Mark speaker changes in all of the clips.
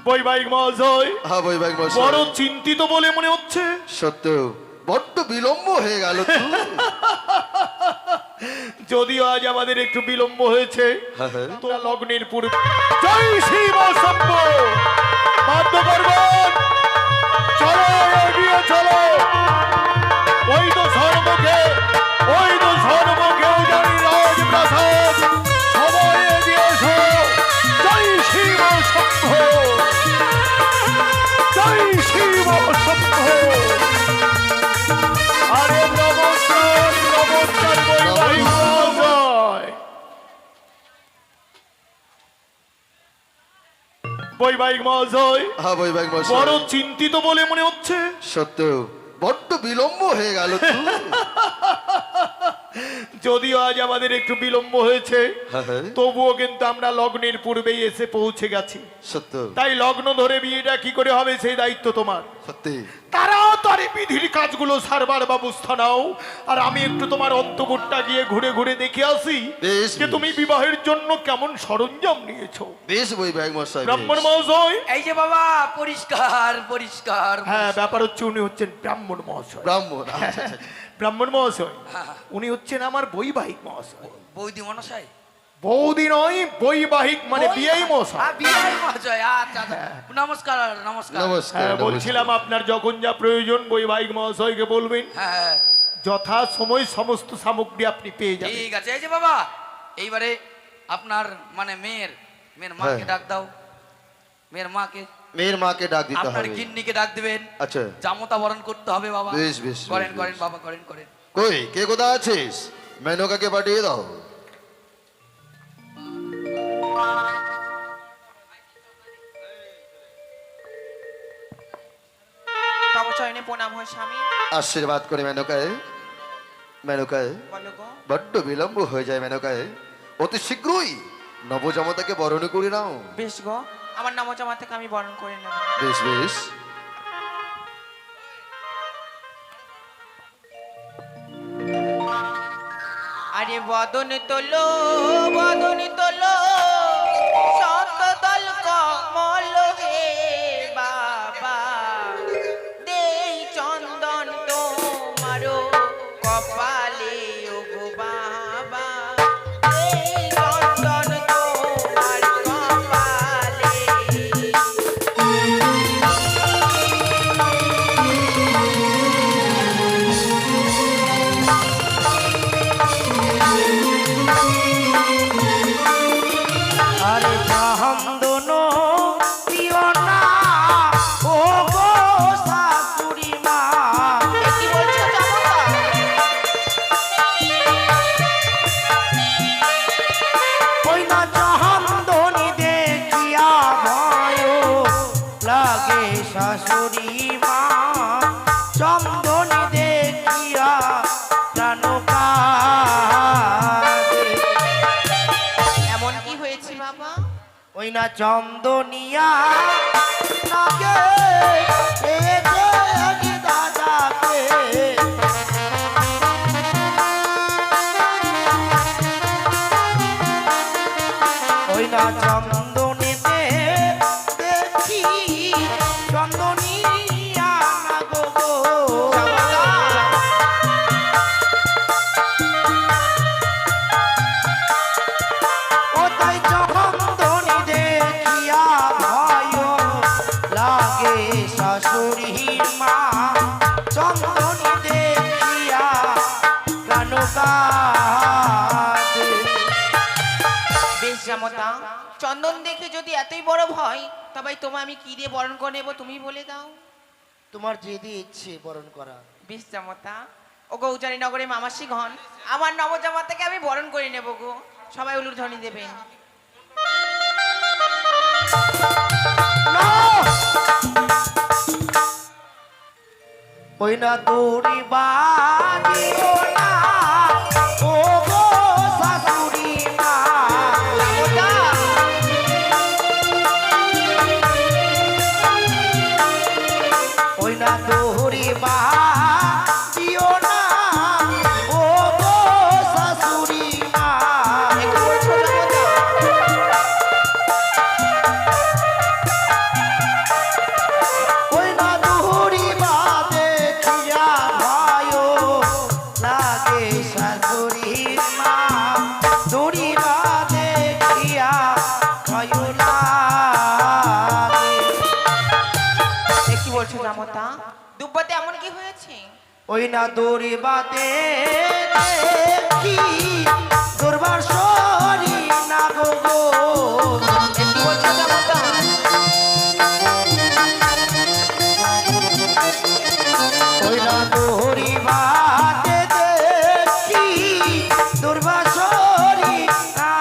Speaker 1: বৈবাহিক মহাশয়,
Speaker 2: হ্যাঁ বৈবাহিক মশাই,
Speaker 1: বড় চিন্তিত বলে মনে হচ্ছে।
Speaker 2: সত্য বড্ড বিলম্ব হয়ে গেল তো।
Speaker 1: যদিও আজ আমাদের একটু বিলম্ব হয়েছে,
Speaker 2: হ্যাঁ, হ্যাঁ।
Speaker 1: তো লগ্নের পূর্বে জয় শিব অসম্ভ বাধ্য করবেন। চলো এগিয়ে চলো, ওই তো সর্বকে, ওই তো সর্বকে জানি রাজপ্রাসাদ, সবাই এগিয়ে এসো। জয় শিব অসম্ভ, জয় শিব অসম্ভ। আরে নমস্কার, নমস্কার বৈবাহিক মহাশয়। বৈবাহিক মহাশয়,
Speaker 2: হ্যাঁ বৈবাহিক মশাই,
Speaker 1: বড় চিন্তিত বলে মনে হচ্ছে।
Speaker 2: সত্য বড্ড বিলম্ব হয়ে গেল তো।
Speaker 1: যদিও আজ আমাদের একটু বিলম্ব হয়েছে,
Speaker 2: হ্যাঁ, হ্যাঁ।
Speaker 1: তবুও কিন্তু আমরা লগ্নের পূর্বেই এসে পৌঁছে গেছি।
Speaker 2: সত্য
Speaker 1: তাই লগ্ন ধরে বিয়েটা কি করে হবে সেই দায়িত্ব তোমার।
Speaker 2: সত্যি
Speaker 1: তাড়াতাড়ি বিধির কাজগুলো সারবার ব্যবস্থা নাও, আর আমি একটু তোমার অন্তপুরটা গিয়ে ঘুরে ঘুরে দেখে আসি
Speaker 2: বেশ,
Speaker 1: যে তুমি বিবাহের জন্য কেমন সরঞ্জাম নিয়েছো।
Speaker 2: বেশ বৈবাহিক মশাই,
Speaker 1: ব্রাহ্মণ মহাশয়,
Speaker 3: এই যে বাবা, পরিষ্কার পরিষ্কার।
Speaker 1: হ্যাঁ ব্যাপার হচ্ছে উনি হচ্ছেন ব্রাহ্মণ মহাশয়।
Speaker 2: ব্রাহ্মণ, আচ্ছা, আচ্ছা।
Speaker 1: ব্রাহ্মণ মহাশয়,
Speaker 3: হ্যাঁ।
Speaker 1: উনি হচ্ছেন আমার বৈবাহিক মহাশয়।
Speaker 3: বৌদি মনসাই,
Speaker 1: বৌদি নয়, বৈবাহিক মানে বিয়েই মহাশয়।
Speaker 3: বিয়ে মহাশয়, আচ্ছা আচ্ছা। নমস্কার নমস্কার।
Speaker 2: নমস্কার,
Speaker 1: হ্যাঁ,
Speaker 2: নমস্কার।
Speaker 1: বলছিলাম আপনার যখন যা প্রয়োজন বৈবাহিক মহাশয়কে বলবেন,
Speaker 3: হ্যাঁ
Speaker 1: যথা সময় সমস্ত সামগ্রী আপনি পেয়ে যাবেন।
Speaker 3: ঠিক আছে। এই যে বাবা, এইবারে আপনার মানে মেয়ের মাকে
Speaker 2: হ্যাঁ।
Speaker 3: ডাক দাও। মেয়ের মাকে,
Speaker 2: মেয়ের মাকে ডাক দিতে
Speaker 3: আপনার
Speaker 2: হবে।
Speaker 3: গিন্নিকে ডাক দিবেন।
Speaker 2: আচ্ছা
Speaker 3: জামতা বরণ করতে হবে বাবা।
Speaker 2: বেশ, বেশ,
Speaker 3: করেন
Speaker 2: বেশ,
Speaker 3: করেন
Speaker 2: বেশ।
Speaker 3: বাবা, করেন করেন।
Speaker 2: কই কে কোথা আছিস? মেনকাকে পাঠিয়ে দাও।
Speaker 4: তব চরণে প্রণাম হয় স্বামী।
Speaker 2: আশীর্বাদ করে মেনকায়, মেনকায়
Speaker 4: বলো গো।
Speaker 2: বড্ড বিলম্ব হয়ে যায় মেনকায়, অতি শীঘ্রই নবজামতাকে বরণ করে নাও।
Speaker 4: বেশ গো, আমার নবজামা থেকে আমি বরণ করে নেব।
Speaker 2: বেশ বেশ।
Speaker 4: আরে বদন তোলো, বদন তোলো, শতদল কমল হে বাবা, দেই চন্দন তোমারো কপালে ও গো বাবা, দেই চন্দন তোমার কপালে। আরে চন্দন দিও না ও গো শাশুড়ি মা। কি বলছো চমৎকার? ওই না চন্দনি দেখিয়া ভয় লাগে শাশুড়ি মা, চন্দনি দেখিয়া প্রাণ কাঁদে। এমন কি হয়েছে বাবা? ওই না চন্দনিয়া লাগে এ যে আমি দাদাকে, ওই না চন্দনেতে দেখি চন্দনিয়া না গো গো। ও তাই চন্দনি দেখিয়া ভয় লাগে শাশুড়ি মা, চন্দনি দেখিয়া প্রাণ কাঁদে। বেশ জামতা, চন্দন দেখে যদি এতই বড় ভয়, তবে তোমায় আমি কি দিয়ে বরণ করে নেবো তুমি বলে দাও।
Speaker 5: তোমার যেদি ইচ্ছে বরণ করা।
Speaker 4: বেশ জামতা, ও গৌচারী নগরে মামাসি ঘন, আমার নবজামাতাকে আমি বরণ করে নেবো গো। সবাই উলুধ্বনি দেবেন।
Speaker 5: ওই না দড়ি বাঁধিও না ও গো শাশুড়ি মা। ওই না দড়ি বাঁধিও না ও গো শাশুড়ি মা।
Speaker 4: একটু বলছো জামতা? কি হয়েছে?
Speaker 5: ওই না দড়ি বাদে দেখি দুর্বার সরি না গো গো।
Speaker 4: এ কি বলছো জামাতা?
Speaker 5: ওই না দড়ি বাদে দেখি দুর্বার সরি না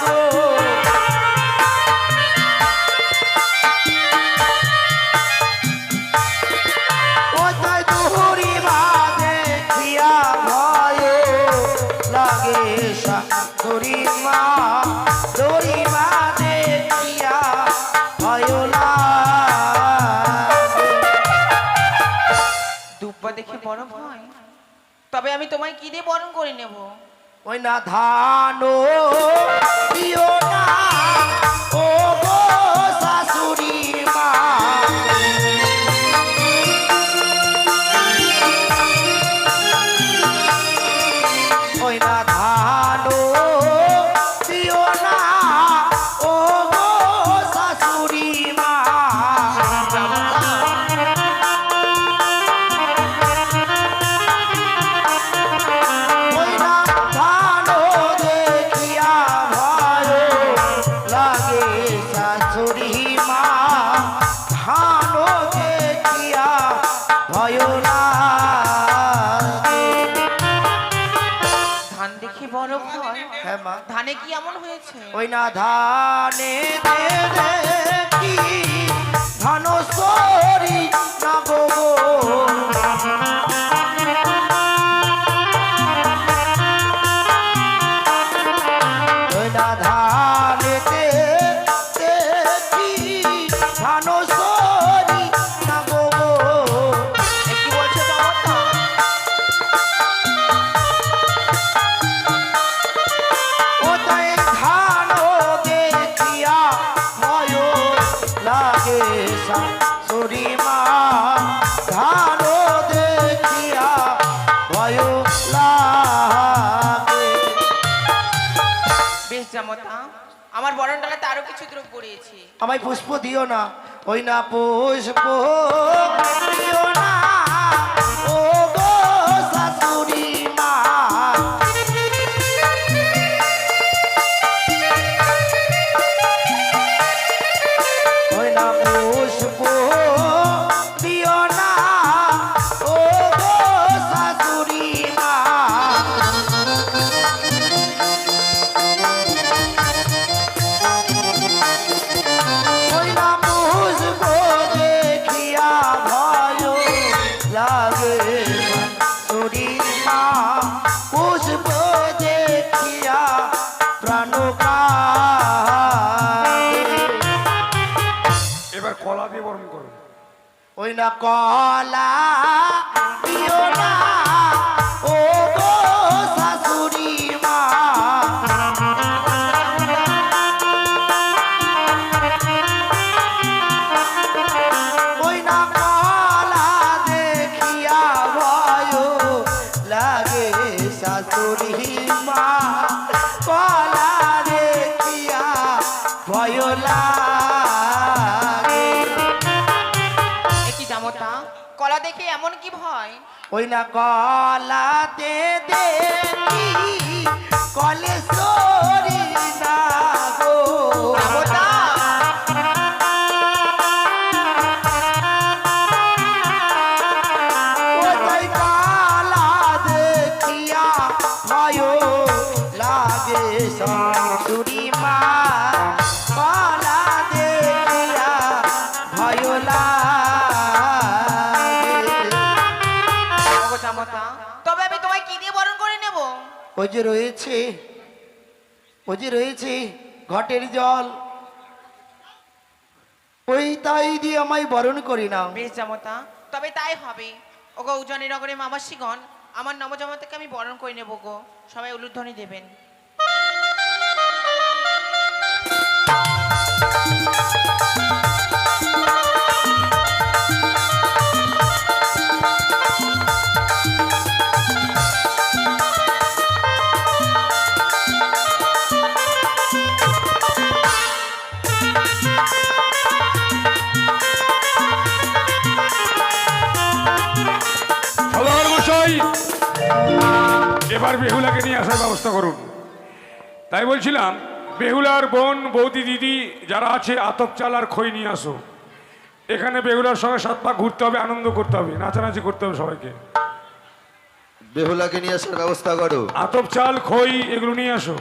Speaker 5: গো। ও তাই দড়ি বাদে খিয়া ভয় লাগে শাশুড়ি মা। দড়ি বাদে খিয়া ভয় লাগে।
Speaker 4: দুব্বা দেখে বড় ভয়, তবে আমি তোমায় কি দিয়ে বরণ করে নেব?
Speaker 5: ওই না ধান দিও না ও গো শাশুড়ি মা। ওই না ধান দিও না ও গো শাশুড়ি মা। ওই না ধান দেখিয়া ভয় লাগে শাশুড়ি মা। ধান দেখিয়া ভয় লাগে।
Speaker 4: ধান দেখে বড় ভয়,
Speaker 5: হ্যাঁ মা।
Speaker 4: ধানে কি এমন হয়েছে?
Speaker 5: ওই না ধানে দেখি ধান সরি না গো গো। ওই না ধানেতে দেখি ধান সরি না গো গো।
Speaker 4: এ কি বলছো জামাতা?
Speaker 5: ও তাই ধান দেখিয়া ভয় লাগে শাশুড়ি মা। ধান দেখিয়া ভয় লাগে।
Speaker 4: বেশ জামাতা, আমার বরণ ডালাতে আরো কিছু দ্রব্য রয়েছে।
Speaker 5: আমায় পুষ্প দিও না। ওই না পুষ্প দিও না ও গো শাশুড়ি মা। ওই না পুষ্প দিও না ও গো শাশুড়ি মা। ওই না পুষ্প দেখিয়া ভয় লাগে শাশুড়ি মা। পুষ্প দেখিয়া প্রাণ কাঁদে।
Speaker 1: এবার কলা দিয়ে বরণ করো।
Speaker 5: ওই না কলা দিও না ও গো শাশুড়ি মা। ওই না কলা দেখিয়া ভয় লাগে শাশুড়ি মা। কলা দেখিয়া ভয় লাগে।
Speaker 4: এ কি জামাতা, কলা দেখে এমন কি ভয়?
Speaker 5: ওই না কলাতে দেখি কলে সরি না গো।
Speaker 4: জামাতা,
Speaker 5: ও তাই কলা দেখিয়া ভয় লাগে শাশুড়ি মা। কলা দেখিয়া ভয় লাগে।
Speaker 4: ওগো জামাতা, তবে আমি তোমায় কি দিয়ে বরণ করে নেব?
Speaker 5: ওই যে রয়েছে ঘটের জল, ওই তাই দিয়ে আমায় বরণ করি না।
Speaker 4: বেশ জামাতা, তবে তাই হবে। ওগো উজানি নগরে মামাসিগণ, আমার নবজামাতাকে আমি বরণ করে নেব গো। সবাই উলুধ্বনি দেবেন।
Speaker 6: এবার বেহুলাকে নিয়ে আসার ব্যবস্থা করুন। তাই বলছিলাম বেহুলার বোন বৌদি দিদি যারা আছে আতপ চাল আর খই নিয়ে আসো। এখানে বেহুলার সঙ্গে 7 পাক ঘুরতে হবে, আনন্দ করতে হবে, নাচানাচি করতে হবে সবাইকে।
Speaker 2: বেহুলাকে নিয়ে আসার ব্যবস্থা করো।
Speaker 6: আতপ চাল খই এগুলো নিয়ে আসো।